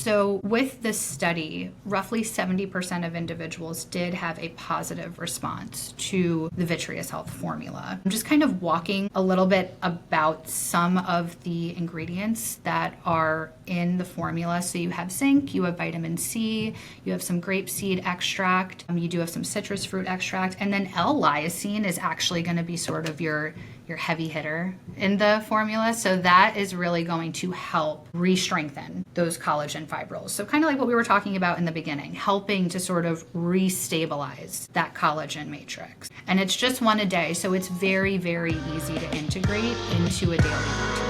So with this study, roughly 70% of individuals did have a positive response to the Vitreous Health formula. I'm just kind of walking a little bit about some of the ingredients that are in the formula. So you have zinc, you have vitamin C, you have some grapeseed extract, you do have some citrus fruit extract, and then L-lysine is actually going to be sort of your heavy hitter in the formula. So that is really going to help re-strengthen those collagen fibrils. So kind of like what we were talking about in the beginning, helping to sort of re-stabilize that collagen matrix. And it's just one a day, so it's very, very easy to integrate into a daily routine.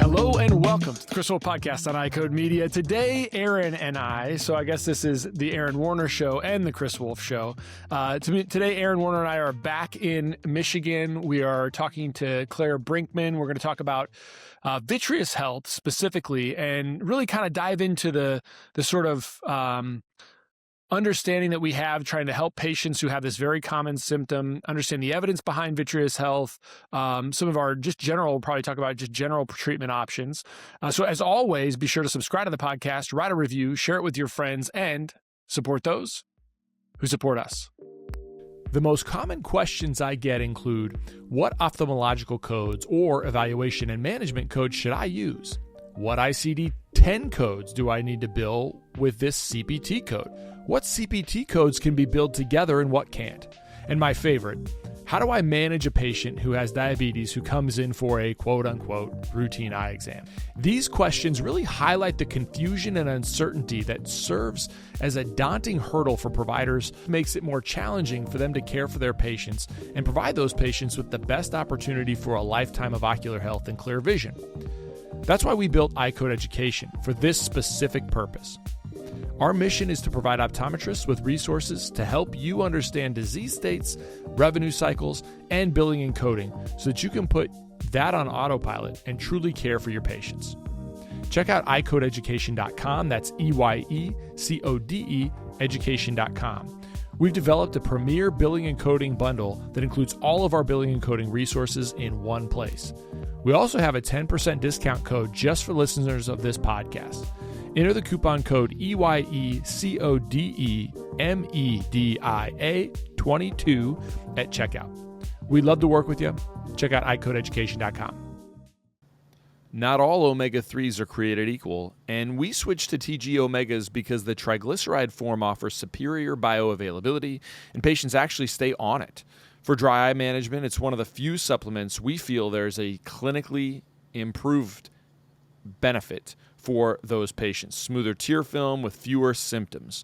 Hello and welcome to the Chris Wolfe Podcast on iCode Media. Today, Aaron and I, so I guess this is the Aaron Warner Show and the Chris Wolfe Show. Today, Aaron Warner and I are back in Michigan. We are talking to Claire Brinkman. We're going to talk about Vitreous Health specifically and really kind of dive into the sort of understanding that we have trying to help patients who have this very common symptom, understand the evidence behind Vitreous Health, some of our we'll probably talk about just general treatment options. So as always, be sure to subscribe to the podcast, write a review, share it with your friends, and support those who support us. The most common questions I get include, what ophthalmological codes or evaluation and management codes should I use? What ICD-10 codes do I need to bill with this CPT code? What CPT codes can be billed together and what can't? And my favorite, how do I manage a patient who has diabetes who comes in for a quote-unquote routine eye exam? These questions really highlight the confusion and uncertainty that serves as a daunting hurdle for providers, makes it more challenging for them to care for their patients and provide those patients with the best opportunity for a lifetime of ocular health and clear vision. That's why we built iCode Education for this specific purpose. Our mission is to provide optometrists with resources to help you understand disease states, revenue cycles, and billing and coding so that you can put that on autopilot and truly care for your patients. Check out iCodeEducation.com. That's EYECODE education.com. We've developed a premier billing and coding bundle that includes all of our billing and coding resources in one place. We also have a 10% discount code just for listeners of this podcast. Enter the coupon code EYECODEMEDIA22 at checkout. We'd love to work with you. Check out iCodeEducation.com. Not all omega-3s are created equal, and we switched to TG Omegas because the triglyceride form offers superior bioavailability, and patients actually stay on it. For dry eye management, it's one of the few supplements we feel there's a clinically improved benefit for those patients. Smoother tear film with fewer symptoms.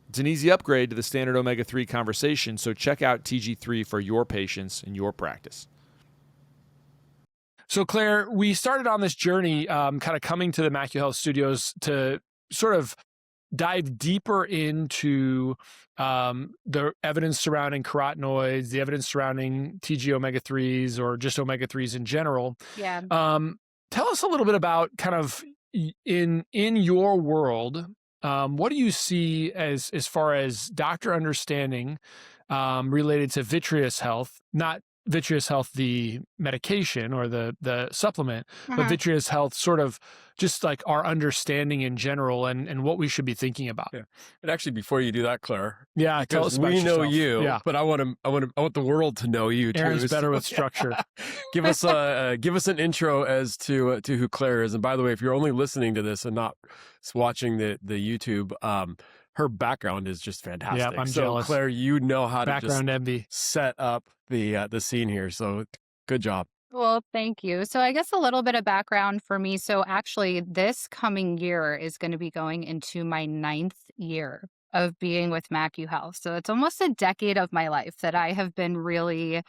It's an easy upgrade to the standard omega-3 conversation, so check out TG3 for your patients and your practice. So Claire, we started on this journey kind of coming to the MacuHealth Studios to sort of dive deeper into the evidence surrounding carotenoids, the evidence surrounding TG omega-3s or just omega-3s in general. Yeah. Tell us a little bit about kind of in your world, what do you see as far as doctor understanding related to Vitreous Health, not Vitreous Health, the medication or the supplement, but Vitreous Health sort of just like our understanding in general and what we should be thinking about. Yeah. And actually, before you do that, Claire, tell us about we yourself. know you, yeah. but I want the world to know you too. Aaron's better with structure. Give us an intro as to who Claire is. And by the way, if you're only listening to this and not watching the YouTube, her background is just fantastic. Yeah, I'm jealous. Claire, you know how background to just envy. set up the scene here. So good job. Well, thank you. So I guess a little bit of background for me. So actually, this coming year is going to be going into my 9th year of being with MacuHealth. So it's almost a decade of my life that I have been really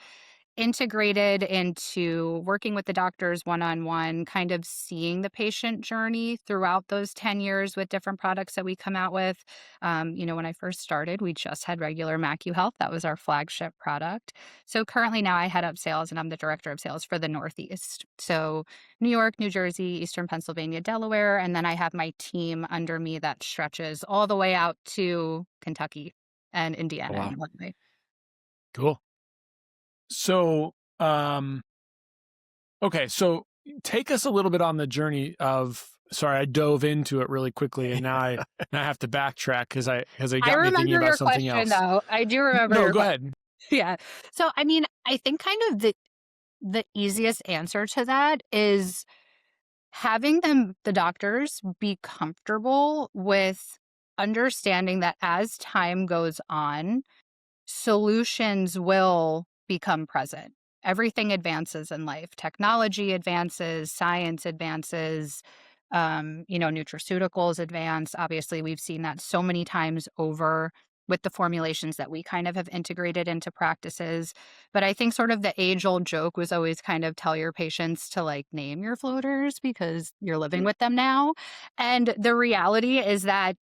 integrated into working with the doctors one-on-one, kind of seeing the patient journey throughout those 10 years with different products that we come out with. When I first started, we just had regular MacuHealth. That was our flagship product. So currently now I head up sales and I'm the director of sales for the Northeast. So New York, New Jersey, Eastern Pennsylvania, Delaware. And then I have my team under me that stretches all the way out to Kentucky and Indiana. Wow. And Illinois. Cool. So, okay. So take us a little bit on the journey of Sorry, I dove into it really quickly, and now I have to backtrack because it I got me thinking remember about your something question, else. though. I do remember No, your go question. ahead. Yeah. So, I mean, I think kind of the easiest answer to that is having the doctors, be comfortable with understanding that as time goes on, solutions will become present. Everything advances in life. Technology advances, science advances, nutraceuticals advance. Obviously, we've seen that so many times over with the formulations that we kind of have integrated into practices. But I think sort of the age old joke was always kind of tell your patients to like name your floaters because you're living with them now. And the reality is that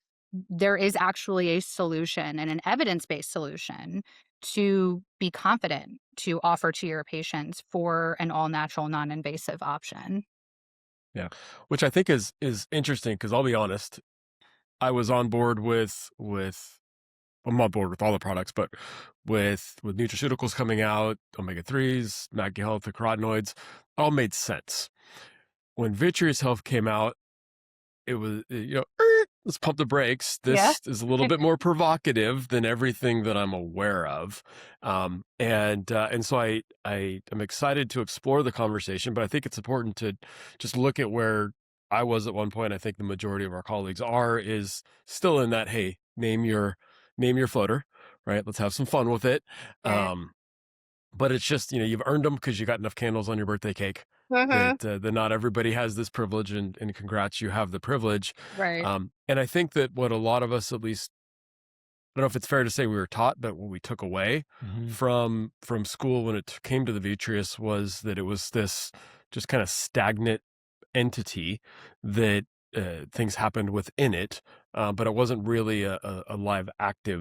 there is actually a solution and an evidence-based solution to be confident to offer to your patients for an all-natural, non-invasive option. Yeah, which I think is interesting because I'll be honest, I was on board with I'm on board with all the products, but with nutraceuticals coming out, omega-3s, MagHealth, the carotenoids, all made sense. When Vitreous Health came out, it was, let's pump the brakes. Yeah. This is a little bit more provocative than everything that I'm aware of. And so I am excited to explore the conversation, but I think it's important to just look at where I was at one point. I think the majority of our colleagues is still in that, hey, name your floater, right? Let's have some fun with it. Right. But it's just, you've earned them because you got enough candles on your birthday cake. Mhm. That not everybody has this privilege, and congrats, you have the privilege. Right. And I think that what a lot of us, at least, I don't know if it's fair to say we were taught, but what we took away from school when it came to the Vitreous was that it was this just kind of stagnant entity that things happened within it, but it wasn't really a live, active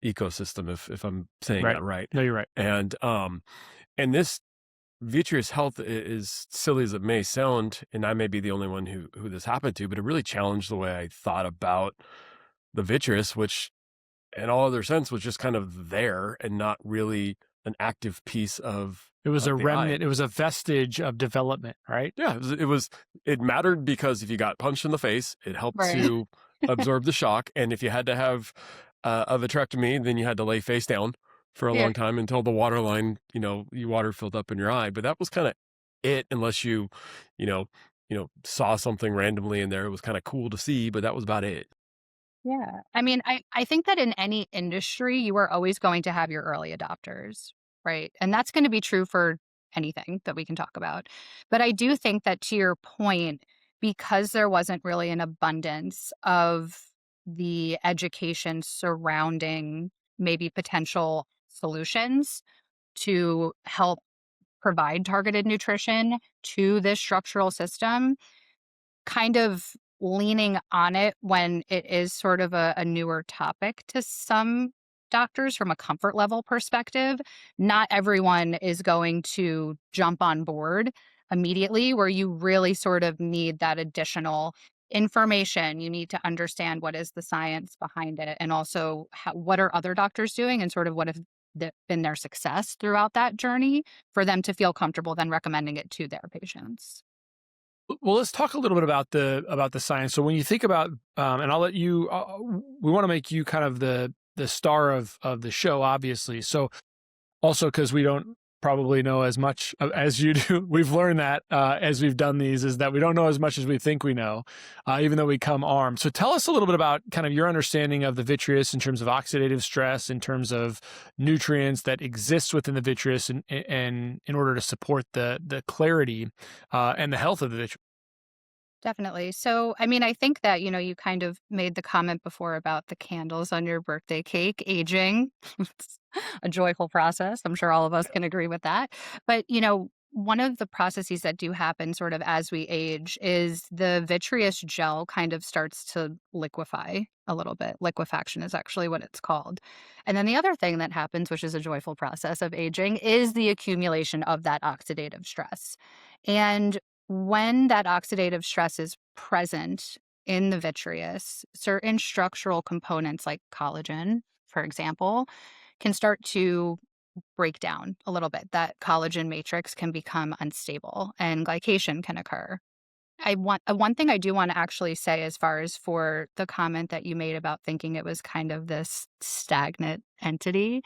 ecosystem, if I'm saying Right. that right. No, you're right. And this Vitreous Health, is silly as it may sound, and I may be the only one who this happened to, but it really challenged the way I thought about the vitreous, which in all other sense was just kind of there and not really an active piece of It was a the remnant. eye. It was a vestige of development, right? Yeah, it mattered because if you got punched in the face, it helped Right. to absorb the shock, and if you had to have a vitrectomy, then you had to lay face down for a Yeah. long time until the water line, your water filled up in your eye. But that was kind of it, unless you know, saw something randomly in there. It was kind of cool to see, but that was about it. Yeah. I mean, I think that in any industry, you are always going to have your early adopters, right? And that's going to be true for anything that we can talk about. But I do think that to your point, because there wasn't really an abundance of the education surrounding maybe potential solutions to help provide targeted nutrition to this structural system, kind of leaning on it when it is sort of a newer topic to some doctors from a comfort level perspective. Not everyone is going to jump on board immediately, where you really sort of need that additional information. You need to understand what is the science behind it, and also what are other doctors doing, and sort of what have been their success throughout that journey for them to feel comfortable then recommending it to their patients. Well, let's talk a little bit about the science. So when you think about, and I'll let you, we want to make you kind of the star of the show, obviously. So also because we don't probably know as much as you do, we've learned that as we've done these, is that we don't know as much as we think we know, even though we come armed. So tell us a little bit about kind of your understanding of the vitreous in terms of oxidative stress, in terms of nutrients that exist within the vitreous, and in order to support the clarity and the health of the vitreous. Definitely. So, I mean, I think that, you kind of made the comment before about the candles on your birthday cake aging. It's a joyful process. I'm sure all of us can agree with that. But, one of the processes that do happen sort of as we age is the vitreous gel kind of starts to liquefy a little bit. Liquefaction is actually what it's called. And then the other thing that happens, which is a joyful process of aging, is the accumulation of that oxidative stress. And when that oxidative stress is present in the vitreous, certain structural components like collagen, for example, can start to break down a little bit. That collagen matrix can become unstable and glycation can occur. one thing I do want to actually say, as far as for the comment that you made about thinking it was kind of this stagnant entity,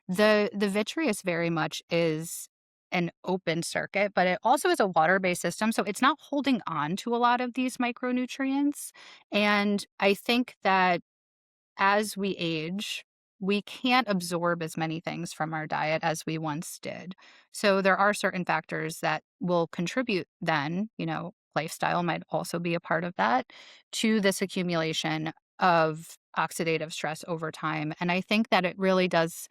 the vitreous very much is an open circuit, but it also is a water-based system, so it's not holding on to a lot of these micronutrients. And I think that as we age, we can't absorb as many things from our diet as we once did. So there are certain factors that will contribute then, lifestyle might also be a part of that, to this accumulation of oxidative stress over time. And I think that it really does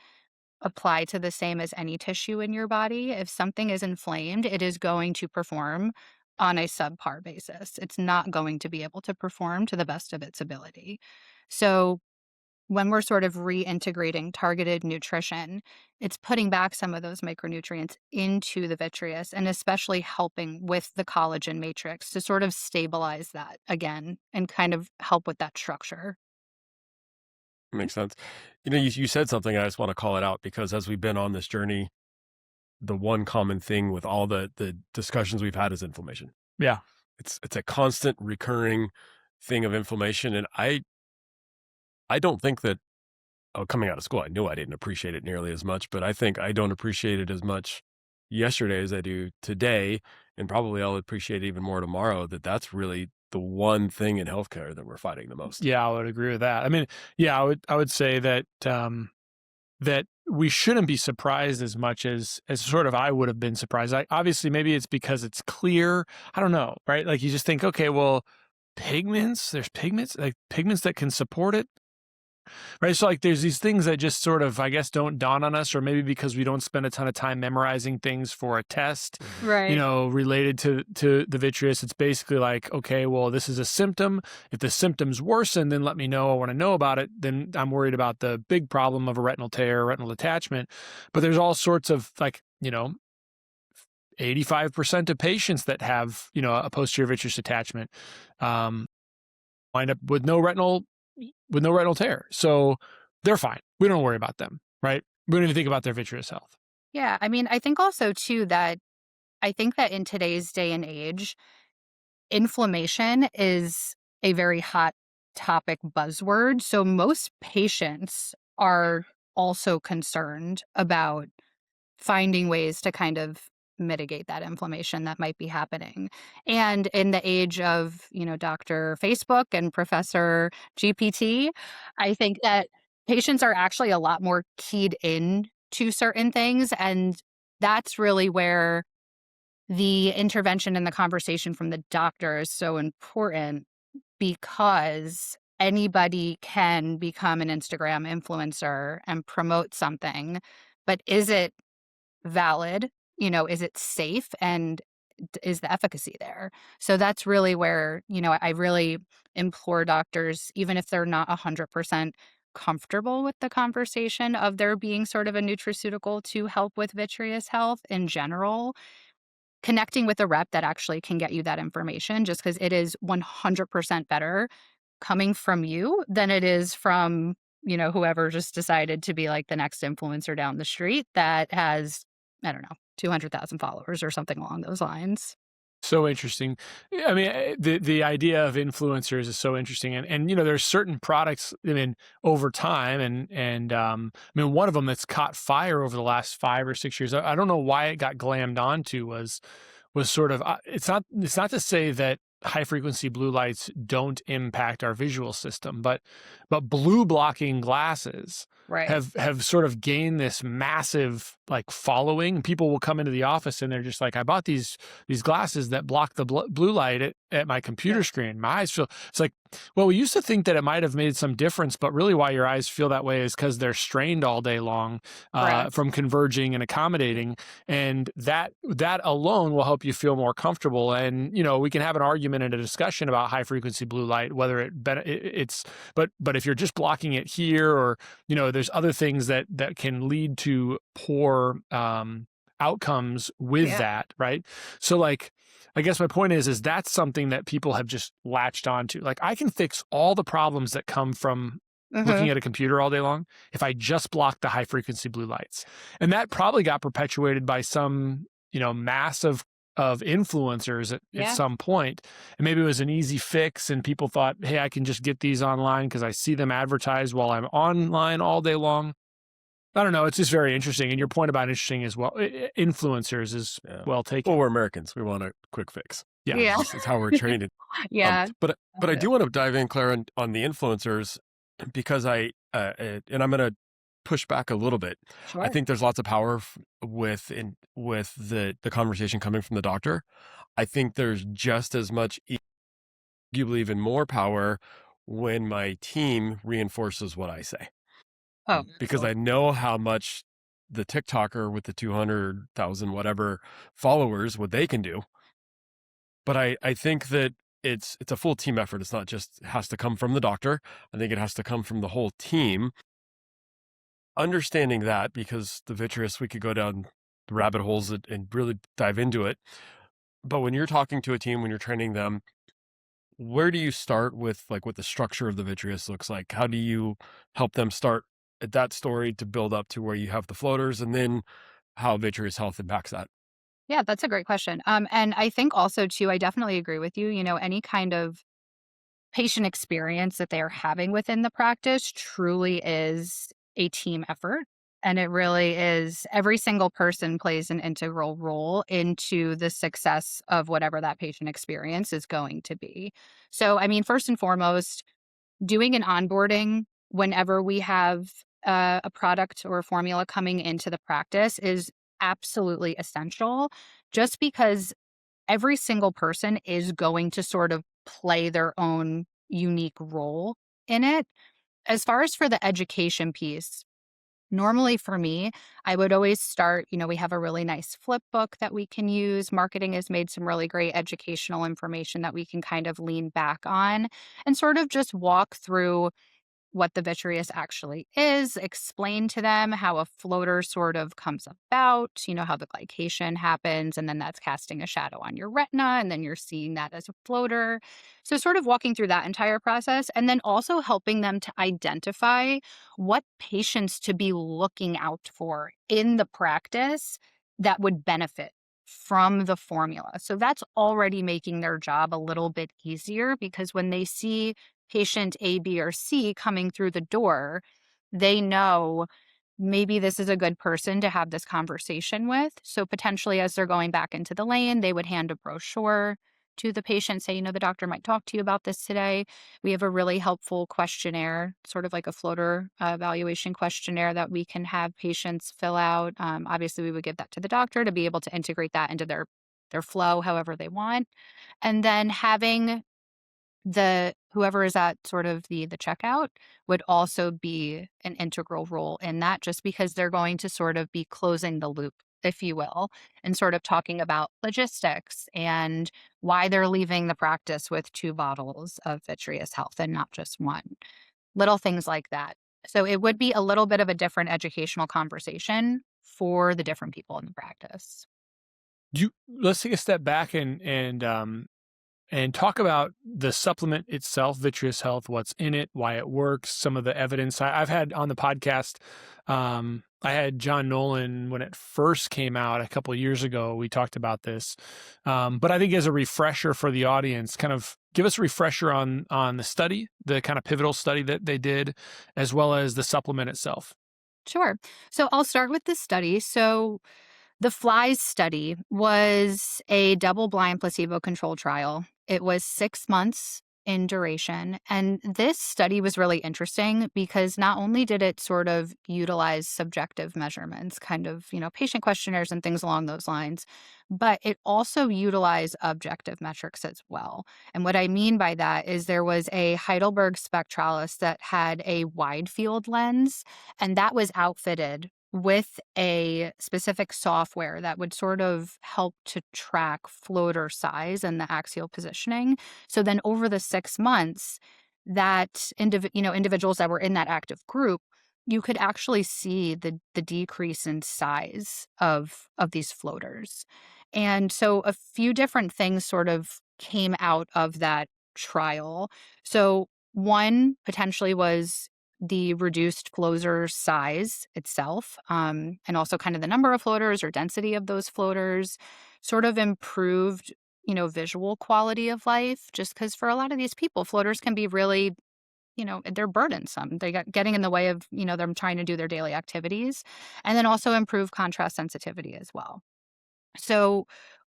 apply to the same as any tissue in your body. If something is inflamed, it is going to perform on a subpar basis. It's not going to be able to perform to the best of its ability. So when we're sort of reintegrating targeted nutrition, it's putting back some of those micronutrients into the vitreous and especially helping with the collagen matrix to sort of stabilize that again and kind of help with that structure. Makes sense. You said something, and I just want to call it out because as we've been on this journey, the one common thing with all the discussions we've had is inflammation. Yeah. It's a constant recurring thing of inflammation. And I don't think that coming out of school, I knew I didn't appreciate it nearly as much, but I think I don't appreciate it as much yesterday as I do today. And probably I'll appreciate it even more tomorrow, that's really the one thing in healthcare that we're fighting the most. Yeah, I would agree with that. I mean, yeah, I would say that that we shouldn't be surprised as much as sort of I would have been surprised. Obviously, maybe it's because it's clear. I don't know, right? Like you just think, okay, well, there's pigments, like pigments that can support it. Right. So like there's these things that just sort of, I guess, don't dawn on us, or maybe because we don't spend a ton of time memorizing things for a test, Right. related to the vitreous. It's basically like, okay, well, this is a symptom. If the symptoms worsen, then let me know. I want to know about it. Then I'm worried about the big problem of a retinal tear, retinal detachment. But there's all sorts of 85% of patients that have, a posterior vitreous detachment wind up with no retinal tear. So they're fine. We don't worry about them, right? We don't even think about their vitreous health. Yeah. I mean, I think also, too, that I think that in today's day and age, inflammation is a very hot topic buzzword. So most patients are also concerned about finding ways to kind of mitigate that inflammation that might be happening. And in the age of, Dr. Facebook and Professor GPT, I think that patients are actually a lot more keyed in to certain things. And that's really where the intervention and the conversation from the doctor is so important, because anybody can become an Instagram influencer and promote something, but is it valid? Is it safe? And is the efficacy there? So that's really where, I really implore doctors, even if they're not 100% comfortable with the conversation of there being sort of a nutraceutical to help with vitreous health in general, connecting with a rep that actually can get you that information, just because it is 100% better coming from you than it is from, whoever just decided to be like the next influencer down the street that has, I don't know, 200,000 followers or something along those lines. So interesting. I mean, the idea of influencers is so interesting, and there's certain products. I mean, over time, and I mean, one of them that's caught fire over the last 5 or 6 years. I don't know why it got glammed onto was sort of. It's not to say that high frequency blue lights don't impact our visual system, but blue blocking glasses Right. have sort of gained this massive following. People will come into the office and they're just like, I bought these glasses that block the blue light at my computer screen. My eyes feel, it's like, well, we used to think that it might have made some difference, but really why your eyes feel that way is because they're strained all day long from converging and accommodating. And that alone will help you feel more comfortable. And, we can have an argument and a discussion about high frequency blue light, whether but if you're just blocking it here, or, there's other things that can lead to poor outcomes with that, right? So I guess my point is that's something that people have just latched onto. Like, I can fix all the problems that come from looking at a computer all day long if I just block the high frequency blue lights. And that probably got perpetuated by some, massive of influencers at Yeah. some point. And maybe it was an easy fix and people thought, hey, I can just get these online because I see them advertised while I'm online all day long. I don't know. It's just very interesting. And your point about interesting as well, influencers is well taken. Well, we're Americans. We want a quick fix. Yeah. Yeah. It's how we're trained. Yeah. But I do want to dive in, Claire, on the influencers because and I'm going to push back a little bit. Sure. I think there's lots of power with the conversation coming from the doctor. I think there's just as much, arguably even more power when my team reinforces what I say. Oh, Because I know how much the TikToker with the 200,000 whatever followers, what they can do. But I think that it's a full team effort. It's not just has to come from the doctor. I think it has to come from the whole team. Understanding that, because the Vitreous, we could go down the rabbit holes and really dive into it. But when you're talking to a team, when you're training them, where do you start with like what the structure of the Vitreous looks like? How do you help them start at that story to build up to where you have the floaters, and then how Vitreous Health impacts that? yeah, that's a great question. And I think also too, I definitely agree with you. Any kind of patient experience that they are having within the practice truly is a team effort. And it really is, every single person plays an integral role into the success of whatever that patient experience is going to be. So, I mean, first and foremost, doing an onboarding whenever we have a product or a formula coming into the practice is absolutely essential, just because every single person is going to sort of play their own unique role in it. As far as for the education piece, normally for me, I would always start, we have a really nice flip book that we can use. Marketing has made some really great educational information that we can kind of lean back on and sort of just walk through what the vitreous actually is, explain to them how a floater sort of comes about, how the glycation happens, and then that's casting a shadow on your retina, and then you're seeing that as a floater. So, sort of walking through that entire process, and then also helping them to identify what patients to be looking out for in the practice that would benefit from the formula. So, that's already making their job a little bit easier, because when they see patient A, B, or C coming through the door, they know maybe this is a good person to have this conversation with. So potentially as they're going back into the lane, they would hand a brochure to the patient, say, the doctor might talk to you about this today. We have a really helpful questionnaire, sort of like a floater evaluation questionnaire that we can have patients fill out. Obviously, we would give that to the doctor to be able to integrate that into their flow however they want. And then having whoever is at sort of the checkout would also be an integral role in that, just because they're going to sort of be closing the loop, if you will, and sort of talking about logistics and why they're leaving the practice with 2 bottles of Vitreous Health and not just one. Little things like that. So it would be a little bit of a different educational conversation for the different people in the practice. Let's take a step back and talk about the supplement itself, Vitreous Health, what's in it, why it works, some of the evidence. I've had on the podcast, I had John Nolan when it first came out a couple of years ago. We talked about this. But I think as a refresher for the audience, kind of give us a refresher on the study, the kind of pivotal study that they did, as well as the supplement itself. Sure. So I'll start with the study. So the FLIES study was a double-blind placebo-controlled trial. It was 6 months in duration. And this study was really interesting because not only did it sort of utilize subjective measurements, kind of, patient questionnaires and things along those lines, but it also utilized objective metrics as well. And what I mean by that is there was a Heidelberg spectralis that had a wide field lens, and that was outfitted with a specific software that would sort of help to track floater size and the axial positioning. So then over the 6 months, that individuals that were in that active group, you could actually see the decrease in size of these floaters. And so a few different things sort of came out of that trial. So one potentially was the reduced floater size itself, and also kind of the number of floaters or density of those floaters. sort of improved, visual quality of life, just because for a lot of these people, floaters can be really, they're burdensome. They got getting in the way of, them trying to do their daily activities, and then also improve contrast sensitivity as well. So,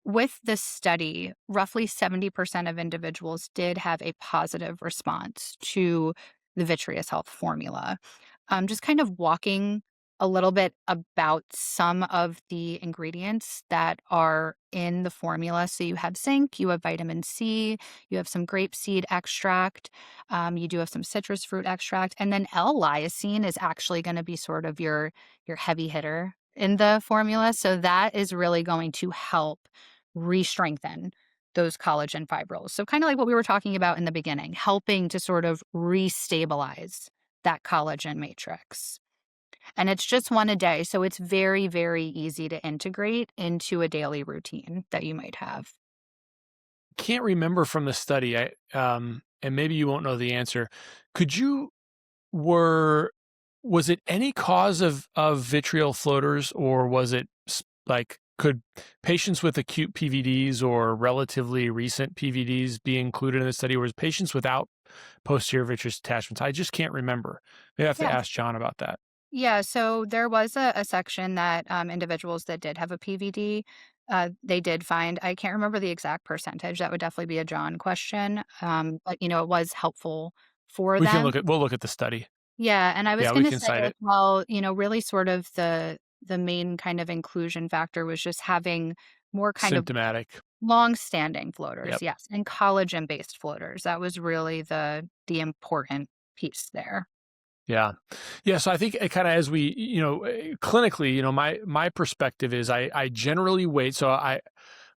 with this study, roughly 70% of individuals did have a positive response to the Vitreous Health formula. Just kind of walking a little bit about some of the ingredients that are in the formula. So, you have zinc, you have vitamin C, you have some grapeseed extract, you do have some citrus fruit extract, and then L-lysine is actually going to be sort of your heavy hitter in the formula. So that is really going to help re-strengthen those collagen fibrils. So kind of like what we were talking about in the beginning, helping to sort of restabilize that collagen matrix. And it's just one a day. So it's very, very easy to integrate into a daily routine that you might have. Can't remember from the study, and maybe you won't know the answer. Could you was it any cause of vitreal floaters, or was it like, could patients with acute PVDs or relatively recent PVDs be included in the study, or was patients without posterior vitreous detachments? I just can't remember. Maybe I have to Yeah. ask John about that. Yeah, so there was a section that individuals that did have a PVD, they did find, I can't remember the exact percentage. That would definitely be a John question. But it was helpful for them. We'll look at the study. Yeah, and I was Yeah, we gonna can say cite as it. well, really sort of the main kind of inclusion factor was just having more kind of Symptomatic. long-standing floaters, Yep. yes, and collagen-based floaters. That was really the important piece there. Yeah. Yeah. So I think kind of as we, clinically, my perspective is I generally wait. So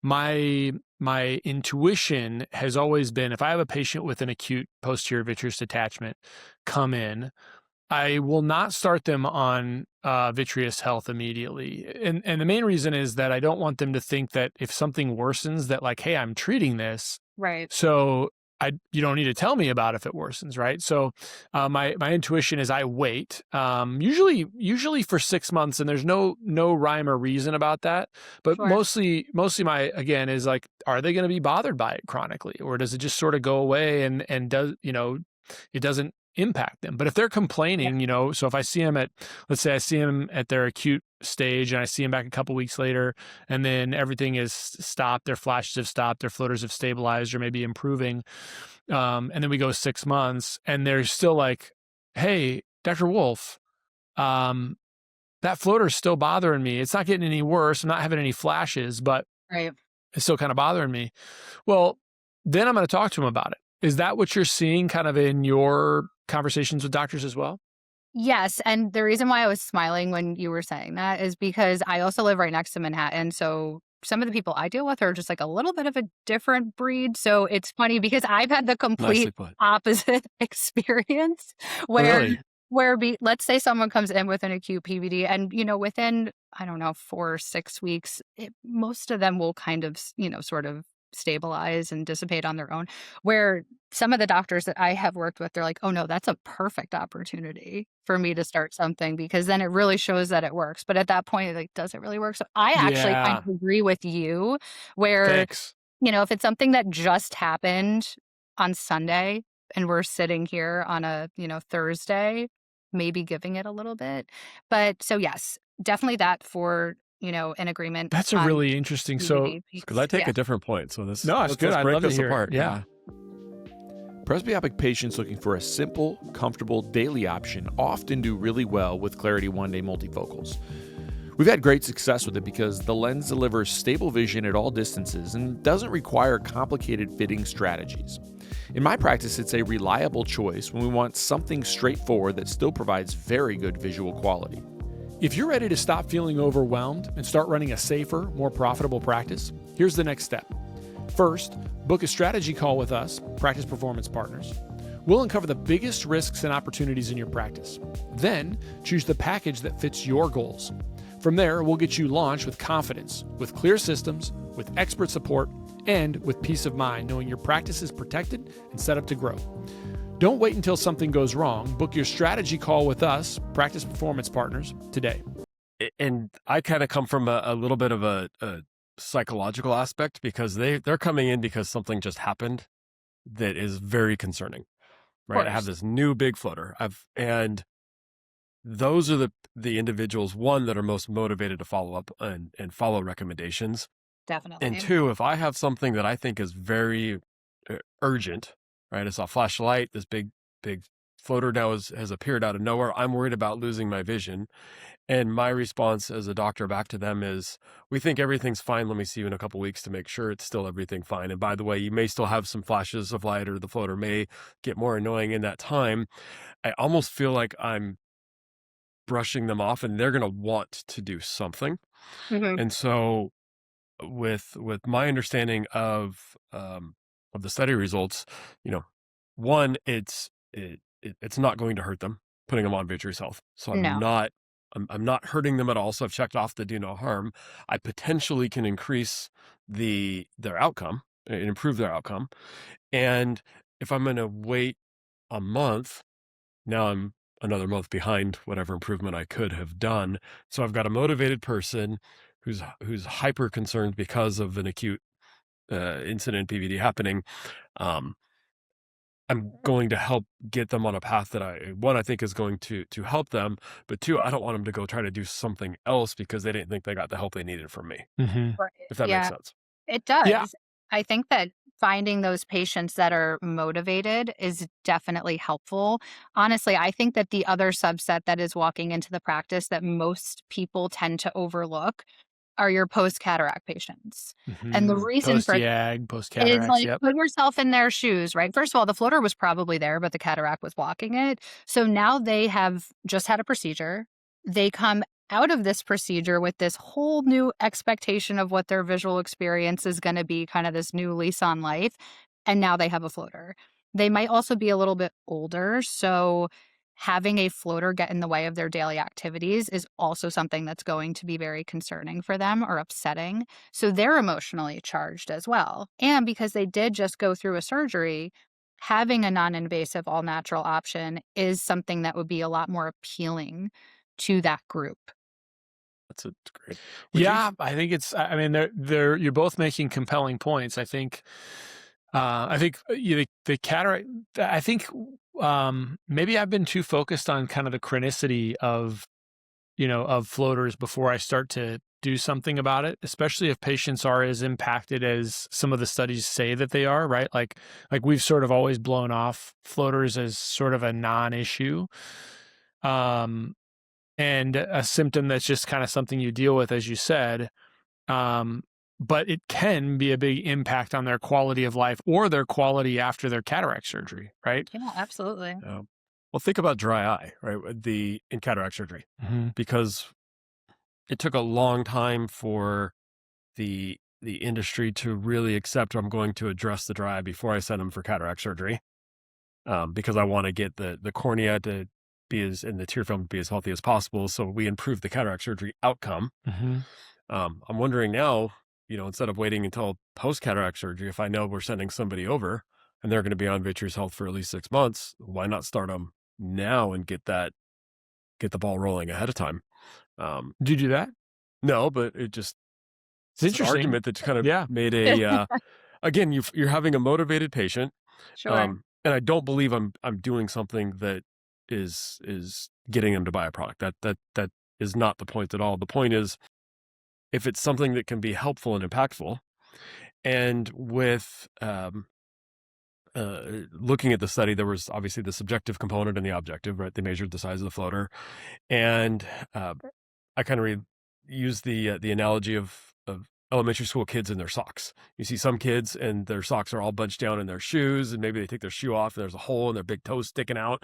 my intuition has always been, if I have a patient with an acute posterior vitreous detachment come in, I will not start them on Vitreous Health immediately. And the main reason is that I don't want them to think that if something worsens that, like, hey, I'm treating this, Right. so you don't need to tell me about if it worsens, right? So my intuition is I wait, usually for 6 months, and there's no rhyme or reason about that. But Sure. mostly my, again, is like, are they going to be bothered by it chronically, or does it just sort of go away and does, it doesn't impact them? But if they're Yeah. complaining, so if I see them let's say I see them at their acute stage and I see them back a couple weeks later, and then everything is stopped, their flashes have stopped, their floaters have stabilized or maybe improving, and then we go 6 months and they're still like, hey, Dr. Wolfe, that floater is still bothering me. It's not getting any worse. I'm not having any flashes, but Right. it's still kind of bothering me. Well, then I'm going to talk to them about it. Is that what you're seeing kind of in your conversations with doctors as well? Yes, and the reason why I was smiling when you were saying that is because I also live right next to Manhattan, so some of the people I deal with are just like a little bit of a different breed. So it's funny because I've had the Nicely complete put. opposite experience Oh, where really? let's say someone comes in with an acute PVD and within, I don't know, 4 or 6 weeks, most of them will kind of sort of stabilize and dissipate on their own, where some of the doctors that I have worked with, they're like, oh no, that's a perfect opportunity for me to start something, because then it really shows that it works. But at that point, like, does it really work? So I actually kind Yeah. of agree with you where, Thanks. if it's something that just happened on Sunday and we're sitting here on a, Thursday, maybe giving it a little bit. But so yes, definitely that for, an agreement That's a on really interesting. So, PVD piece. Because I take Yeah. a different point. So this no, it's let's good. I'd break love to this hear it. apart. Yeah. Presbyopic patients looking for a simple, comfortable daily option often do really well with Clarity One Day multifocals. We've had great success with it because the lens delivers stable vision at all distances and doesn't require complicated fitting strategies. In my practice, it's a reliable choice when we want something straightforward that still provides very good visual quality. If you're ready to stop feeling overwhelmed and start running a safer, more profitable practice, here's the next step. First, book a strategy call with us, Practice Performance Partners. We'll uncover the biggest risks and opportunities in your practice. Then, choose the package that fits your goals. From there, we'll get you launched with confidence, with clear systems, with expert support, and with peace of mind, knowing your practice is protected and set up to grow. Don't wait until something goes wrong. Book your strategy call with us, Practice Performance Partners, today. And I kind of come from a little bit of a psychological aspect, because they're coming in because something just happened that is very concerning, right? I have this new big floater. And those are the individuals, one, that are most motivated to follow up and follow recommendations. Definitely. And two, if I have something that I think is very urgent, right? I saw a flashlight, this big floater now has appeared out of nowhere. I'm worried about losing my vision. And my response as a doctor back to them is, we think everything's fine. Let me see you in a couple weeks to make sure it's still everything fine. And by the way, you may still have some flashes of light, or the floater may get more annoying in that time. I almost feel like I'm brushing them off, and they're going to want to do something. Mhm. And so with my understanding of the study results, one, it's not going to hurt them putting them on Vitreous Health. So No. I'm not hurting them at all. So I've checked off the do no harm. I potentially can increase their outcome and improve their outcome. And if I'm going to wait a month, now I'm another month behind whatever improvement I could have done. So I've got a motivated person who's hyper concerned because of an acute incident, PVD happening. I'm going to help get them on a path that I think is going to help them, but two, I don't want them to go try to do something else because they didn't think they got the help they needed from me. Mm-hmm. Right. If that makes sense. It does. Yeah. I think that finding those patients that are motivated is definitely helpful. Honestly, I think that the other subset that is walking into the practice that most people tend to overlook are your post-cataract patients. And the reason for Post-YAG, is post-cataracts, like, yep. put yourself in their shoes, right? First of all, the floater was probably there, but the cataract was blocking it. So now they have just had a procedure. They come out of this procedure with this whole new expectation of what their visual experience is going to be, kind of this new lease on life. And now they have a floater. They might also be a little bit older. So having a floater get in the way of their daily activities is also something that's going to be very concerning for them or upsetting. So they're emotionally charged as well. And because they did just go through a surgery, having a non-invasive all-natural option is something that would be a lot more appealing to that group. That's great. I think it's, I mean, you're both making compelling points. I think, the cataract, I think, maybe I've been too focused on kind of the chronicity of floaters before I start to do something about it, especially if patients are as impacted as some of the studies say that they are, right? Like we've sort of always blown off floaters as sort of a non-issue. And a symptom that's just kind of something you deal with, as you said. But it can be a big impact on their quality of life or their quality after their cataract surgery, right? Yeah, absolutely. Well, think about dry eye, right? In cataract surgery, because it took a long time for the industry to really accept I'm going to address the dry eye before I send them for cataract surgery, because I want to get the cornea to be and the tear film to be as healthy as possible. So we improve the cataract surgery outcome. I'm wondering now, instead of waiting until post-cataract surgery, if I know we're sending somebody over and they're going to be on Vitreous Health for at least 6 months, why not start them now and get the ball rolling ahead of time? Do you do that? No, but it's interesting. an argument that's kind of made a, again, you're having a motivated patient. Sure. And I don't believe I'm doing something that is getting them to buy a product. That is not the point at all. The point is, if it's something that can be helpful and impactful, and with looking at the study, there was obviously the subjective component and the objective, right? They measured the size of the floater, and I kind of used the analogy of elementary school kids and their socks. You see some kids and their socks are all bunched down in their shoes, and maybe they take their shoe off and there's a hole and their big toes sticking out.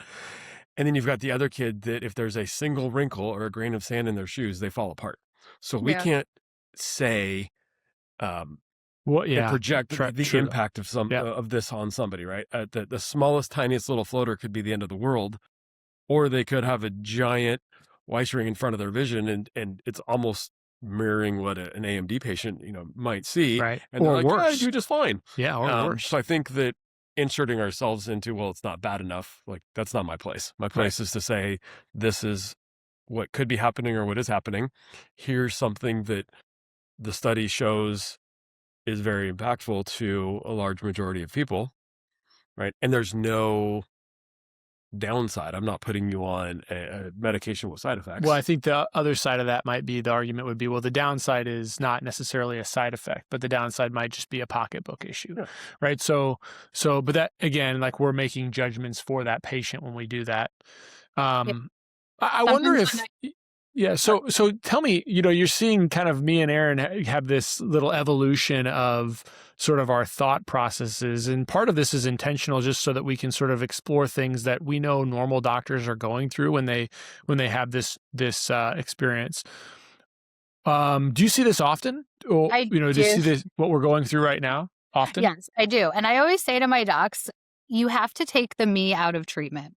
And then you've got the other kid that if there's a single wrinkle or a grain of sand in their shoes, they fall apart. So we can't say and project the impact of of this on somebody, right? The smallest, tiniest little floater could be the end of the world, or they could have a giant Weiss ring in front of their vision, and it's almost mirroring what an AMD patient might see, right? And or they're like, worse, I do just fine, or worse. So I think that inserting ourselves into, well, it's not bad enough, like that's not my place. My place is to say, this is what could be happening or what is happening. Here's something that the study shows is very impactful to a large majority of people, right? And there's no downside. I'm not putting you on a medication with side effects. Well, I think the other side of that might be the argument would be, well, the downside is not necessarily a side effect, but the downside might just be a pocketbook issue, Yeah. right? But that again, like we're making judgments for that patient when we do that. I wonder Sometimes if, when yeah. So tell me, you're seeing kind of me and Aaron have this little evolution of sort of our thought processes, and part of this is intentional, just so that we can sort of explore things that we know normal doctors are going through when they have this experience. Do you see this often? Or, I do you do. see this, what we're going through right now, often? Yes, I do. And I always say to my docs, you have to take the me out of treatment.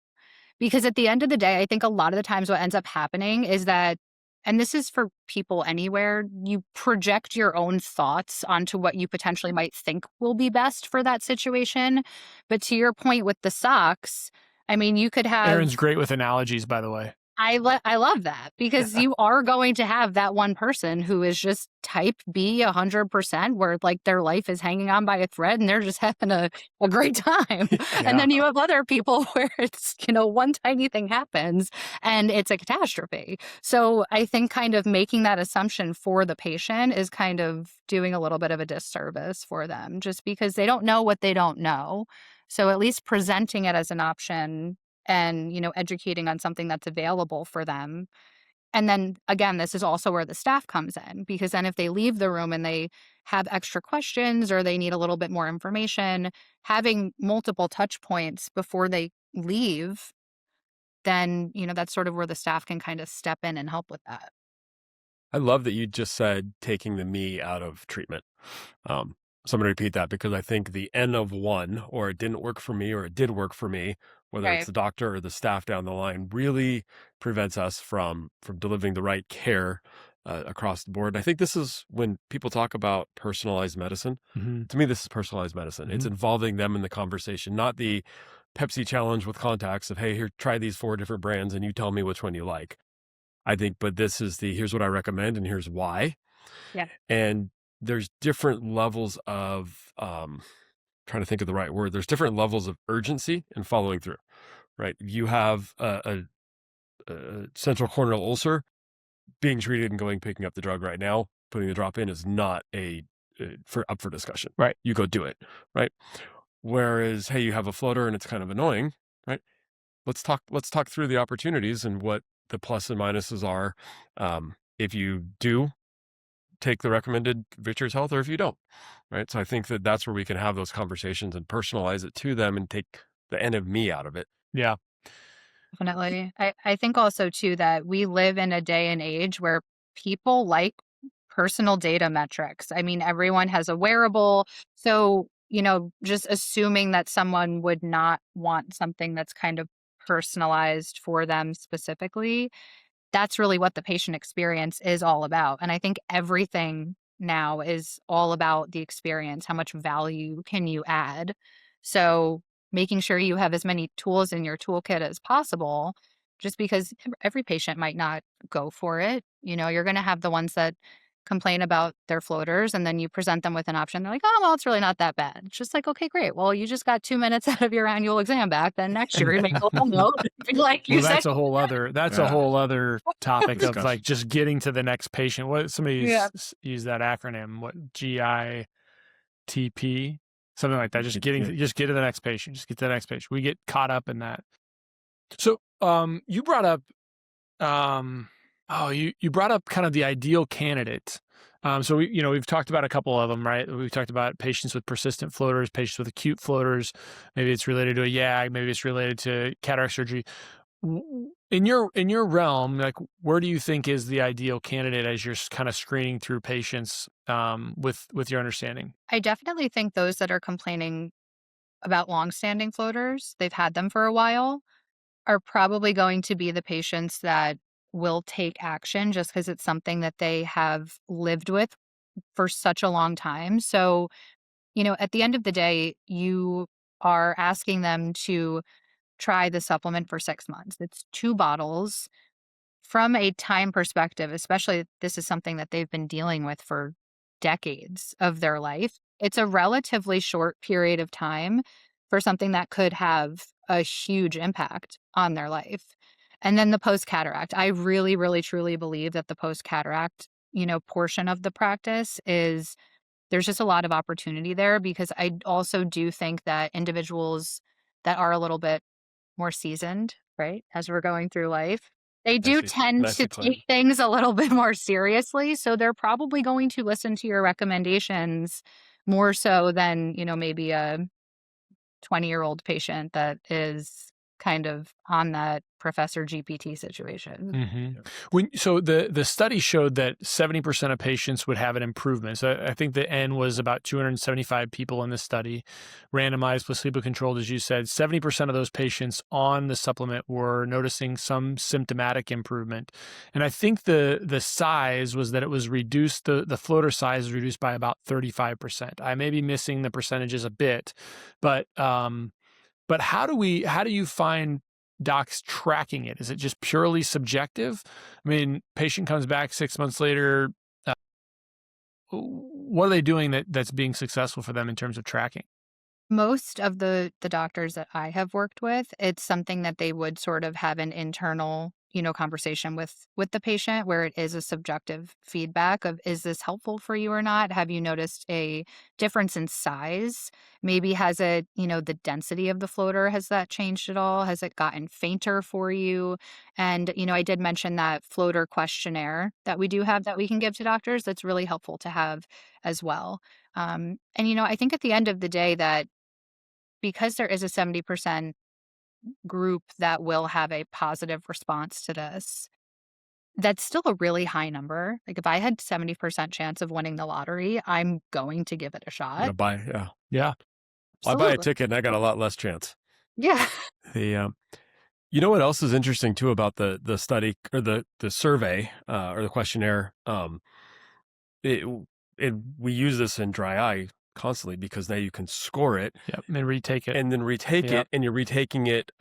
Because at the end of the day, I think a lot of the times what ends up happening is that, and this is for people anywhere, you project your own thoughts onto what you potentially might think will be best for that situation. But to your point with the socks, I mean, you could have. Aaron's great with analogies, by the way. I love that, because you are going to have that one person who is just type B 100%, where like their life is hanging on by a thread and they're just having a great time. And then you have other people where it's, one tiny thing happens and it's a catastrophe. So I think kind of making that assumption for the patient is kind of doing a little bit of a disservice for them, just because they don't know what they don't know. So at least presenting it as an option and, educating on something that's available for them. And then again, this is also where the staff comes in, because then if they leave the room and they have extra questions or they need a little bit more information, having multiple touch points before they leave, then, that's sort of where the staff can kind of step in and help with that. I love that you just said taking the me out of treatment. So I'm going to repeat that, because I think the N of one, or it didn't work for me or it did work for me, whether it's Right. the doctor or the staff down the line, really prevents us from delivering the right care across the board. And I think this is when people talk about personalized medicine. Mm-hmm. To me, this is personalized medicine. It's involving them in the conversation, not the Pepsi challenge with contacts of, hey, here, try these 4 different brands and you tell me which one you like. I think, but this is here's what I recommend and here's why. Yeah. And there's different levels of, trying to think of the right word. There's different levels of urgency in following through, right? You have a central corneal ulcer being treated and picking up the drug right now. Putting the drop in is not up for discussion. Right. You go do it. Right. Whereas, hey, you have a floater and it's kind of annoying, right? Let's talk through the opportunities and what the plus and minuses are. If you do take the recommended Vitreous Health, or if you don't, right? So I think that that's where we can have those conversations and personalize it to them and take the N of me out of it. Yeah. Definitely. I think also too that we live in a day and age where people like personal data metrics. I mean, everyone has a wearable. So, just assuming that someone would not want something that's kind of personalized for them specifically, that's really what the patient experience is all about. And I think everything now is all about the experience. How much value can you add? So making sure you have as many tools in your toolkit as possible, just because every patient might not go for it. You're going to have the ones that complain about their floaters, and then you present them with an option. They're like, oh, well, it's really not that bad. It's just like, okay, great. Well, you just got 2 minutes out of your annual exam back. Then next year, you make a little note. Like you Well, said. that's a whole other topic of like just getting to the next patient. What somebody use that acronym? What, GITP, something like that. Just get to the next patient. Just get to the next patient. We get caught up in that. So, you brought up, you brought up kind of the ideal candidate. So we've talked about a couple of them, right? We've talked about patients with persistent floaters, patients with acute floaters. Maybe it's related to a YAG. Maybe it's related to cataract surgery. In your realm, like, where do you think is the ideal candidate as you're kind of screening through patients, with your understanding? I definitely think those that are complaining about longstanding floaters, they've had them for a while, are probably going to be the patients that will take action, just because it's something that they have lived with for such a long time. So, at the end of the day, you are asking them to try the supplement for 6 months. It's 2 bottles. From a time perspective, especially, this is something that they've been dealing with for decades of their life. It's a relatively short period of time for something that could have a huge impact on their life. And then the post-cataract. I really, really, truly believe that the post-cataract, portion of the practice is there's just a lot of opportunity there, because I also do think that individuals that are a little bit more seasoned, right, as we're going through life, they do tend to Nicely put. take things a little bit more seriously. So they're probably going to listen to your recommendations more so than, maybe a 20-year-old patient that is kind of on that Professor GPT situation. So the study showed that 70% of patients would have an improvement. So I think the N was about 275 people in the study, randomized, placebo-controlled, as you said. 70% of those patients on the supplement were noticing some symptomatic improvement. And I think the size was that it was reduced, the floater size was reduced by about 35%. I may be missing the percentages a bit, but how do you find docs tracking it? Is it just purely subjective? I mean, patient comes back 6 months later. What are they doing that's being successful for them in terms of tracking? Most of the doctors that I have worked with, it's something that they would sort of have an internal, conversation with the patient, where it is a subjective feedback of, is this helpful for you or not? Have you noticed a difference in size? Maybe has it, the density of the floater, has that changed at all? Has it gotten fainter for you? And, I did mention that floater questionnaire that we do have that we can give to doctors. That's really helpful to have as well. And, I think at the end of the day that because there is a 70% group that will have a positive response to this, that's still a really high number. Like, if I had 70% chance of winning the lottery, I'm going to give it a I'm shot. gonna buy, yeah. Yeah. I buy a Absolutely. ticket and I got a lot less chance. Yeah. You know what else is interesting too about the study or the survey or the questionnaire? We use this in dry eye constantly because now you can score it. Yep. And retake it. And then retake Yep. it, and you're retaking it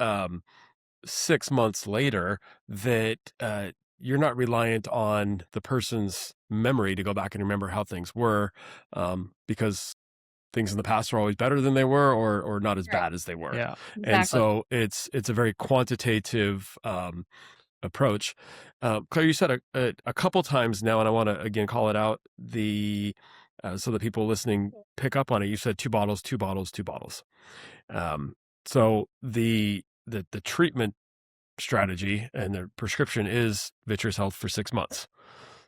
6 months later. That you're not reliant on the person's memory to go back and remember how things were, because things in the past were always better than they were, or not as bad as they were. Yeah. And Exactly. so it's a very quantitative approach. Claire, you said a couple times now, and I want to again call it out so that people listening pick up on it. You said 2 bottles, 2 bottles, 2 bottles. So the treatment strategy and the prescription is Vitreous Health for 6 months.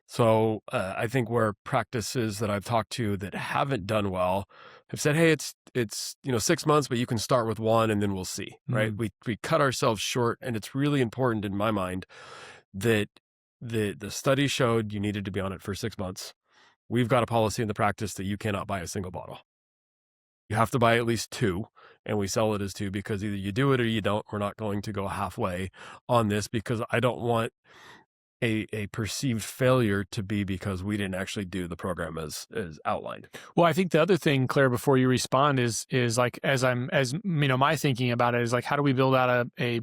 So I think where practices that I've talked to that haven't done well have said, hey, it's 6 months, but you can start with 1 and then we'll see, right? We cut ourselves short, and it's really important in my mind that the study showed you needed to be on it for 6 months. We've got a policy in the practice that you cannot buy a single bottle. You have to buy at least 2, and we sell it as 2 because either you do it or you don't. We're not going to go halfway on this because I don't want a perceived failure to be because we didn't actually do the program as outlined. Well, I think the other thing, Claire, before you respond is like, my thinking about it is like, how do we build out a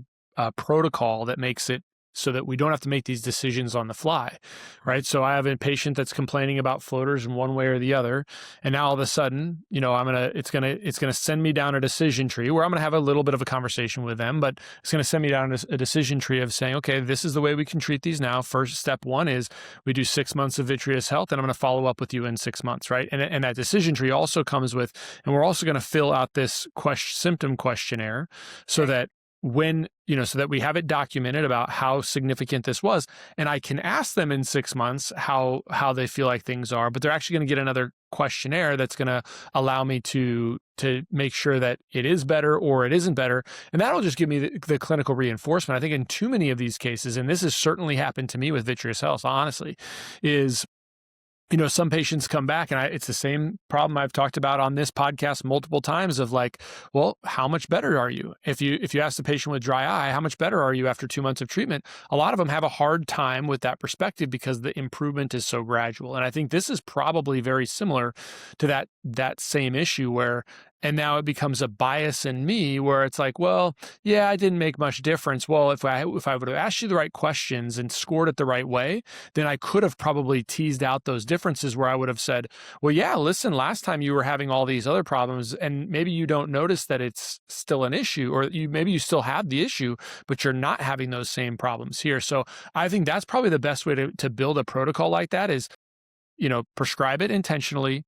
protocol that makes it so that we don't have to make these decisions on the fly, right? So I have a patient that's complaining about floaters in one way or the other, and now all of a sudden, it's gonna send me down a decision tree where I'm gonna have a little bit of a conversation with them, but it's gonna send me down a decision tree of saying, okay, this is the way we can treat these now. First step 1 is we do 6 months of Vitreous Health, and I'm gonna follow up with you in 6 months, right? And that decision tree also comes with, and we're also gonna fill out this symptom questionnaire so that so that we have it documented about how significant this was. And I can ask them in 6 months how they feel like things are, but they're actually going to get another questionnaire that's going to allow me to make sure that it is better or it isn't better. And that'll just give me the clinical reinforcement. I think in too many of these cases, and this has certainly happened to me with Vitreous Health, honestly, is some patients come back, and it's the same problem I've talked about on this podcast multiple times of like, well, how much better are you? If you ask the patient with dry eye, how much better are you after 2 months of treatment? A lot of them have a hard time with that perspective because the improvement is so gradual. And I think this is probably very similar to that same issue where And now it becomes a bias in me where it's like, well, yeah, I didn't make much difference. Well, if I would have asked you the right questions and scored it the right way, then I could have probably teased out those differences where I would have said, well, yeah, listen, last time you were having all these other problems and maybe you don't notice that it's still an issue, or maybe you still have the issue, but you're not having those same problems here. So I think that's probably the best way to build a protocol like that is, prescribe it intentionally,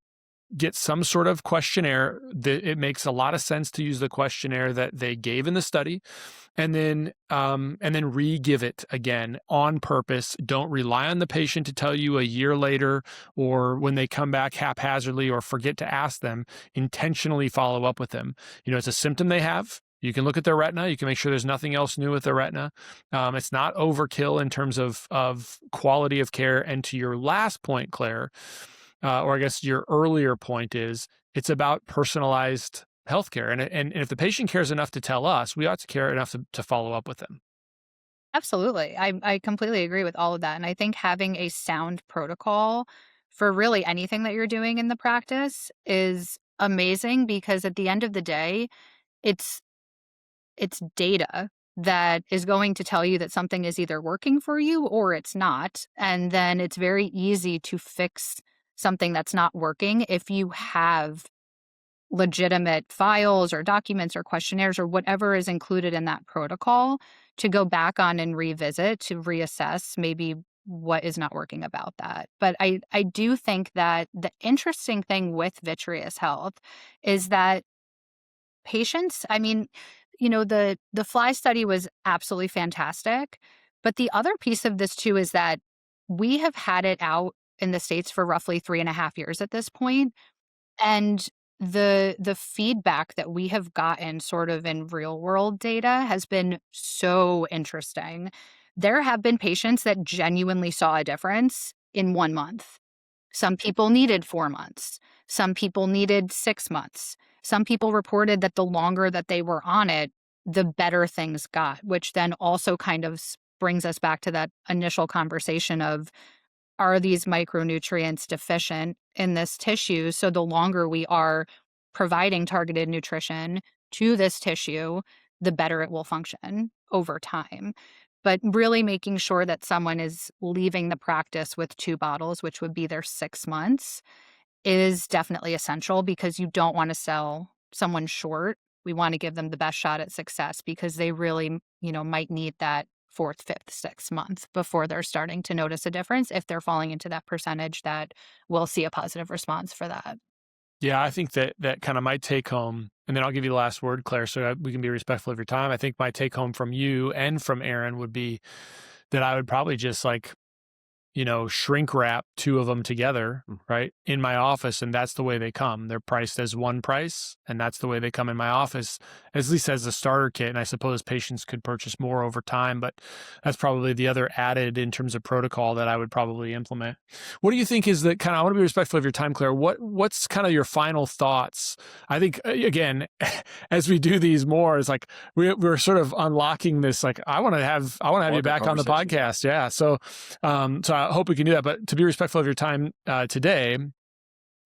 get some sort of questionnaire. It makes a lot of sense to use the questionnaire that they gave in the study, and then re-give it again on purpose. Don't rely on the patient to tell you a year later or when they come back haphazardly or forget to ask them. Intentionally follow up with them. It's a symptom they have. You can look at their retina. You can make sure there's nothing else new with the retina. It's not overkill in terms of quality of care. And to your last point, Claire, or I guess your earlier point is, it's about personalized healthcare. And if the patient cares enough to tell us, we ought to care enough to follow up with them. Absolutely. I completely agree with all of that. And I think having a sound protocol for really anything that you're doing in the practice is amazing, because at the end of the day, it's data that is going to tell you that something is either working for you or it's not. And then it's very easy to fix something that's not working if you have legitimate files or documents or questionnaires or whatever is included in that protocol to go back on and revisit, to reassess maybe what is not working about that. But I do think that the interesting thing with Vitreous Health is that patients, the fly study was absolutely fantastic. But the other piece of this too is that we have had it out in the States for roughly 3.5 years at this point. And the feedback that we have gotten sort of in real world data has been so interesting. There have been patients that genuinely saw a difference in 1 month. Some people needed 4 months. Some people needed 6 months. Some people reported that the longer that they were on it, the better things got, which then also kind of brings us back to that initial conversation of, are these micronutrients deficient in this tissue? So the longer we are providing targeted nutrition to this tissue, the better it will function over time. But really making sure that someone is leaving the practice with 2 bottles, which would be their 6 months, is definitely essential, because you don't want to sell someone short. We want to give them the best shot at success, because they really, might need that 4th, 5th, 6th month before they're starting to notice a difference, if they're falling into that percentage that will see a positive response for that. Yeah, I think that kind of my take home, and then I'll give you the last word, Claire, so we can be respectful of your time. I think my take home from you and from Aaron would be that I would probably just shrink wrap 2 of them together, right, in my office. And that's the way they come. They're priced as one price, and that's the way they come in my office, at least as a starter kit. And I suppose patients could purchase more over time, but that's probably the other added in terms of protocol that I would probably implement. What do you think is the kind of, I want to be respectful of your time, Claire. What's kind of your final thoughts? I think, again, as we do these more, it's like we're sort of unlocking this, I want to have you back on the podcast. Yeah. So I hope we can do that. But to be respectful of your time today,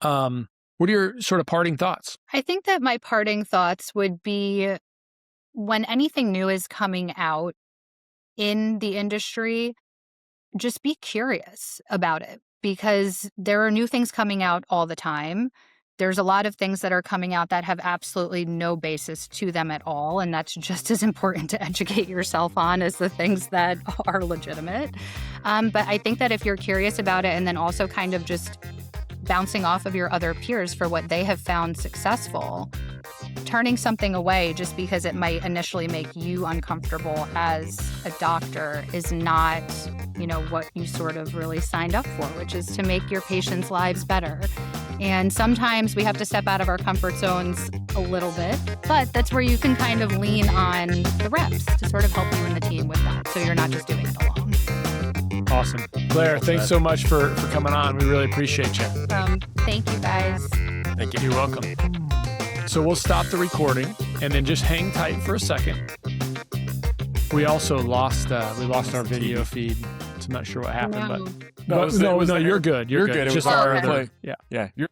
what are your sort of parting thoughts? I think that my parting thoughts would be, when anything new is coming out in the industry, just be curious about it, because there are new things coming out all the time. There's a lot of things that are coming out that have absolutely no basis to them at all. And that's just as important to educate yourself on as the things that are legitimate. But I think that if you're curious about it, and then also kind of just bouncing off of your other peers for what they have found successful, turning something away just because it might initially make you uncomfortable as a doctor is not, what you sort of really signed up for, which is to make your patients' lives better. And sometimes we have to step out of our comfort zones a little bit, but that's where you can kind of lean on the reps to sort of help you and the team with that, so you're not just doing it alone. Awesome. Claire, thanks so much for coming on. We really appreciate you. Thank you, guys. Thank you. You're welcome. So we'll stop the recording and then just hang tight for a second. We also lost our video feed. So I'm not sure what happened, but No, you're good. You're good. It Just was our our other, yeah. You're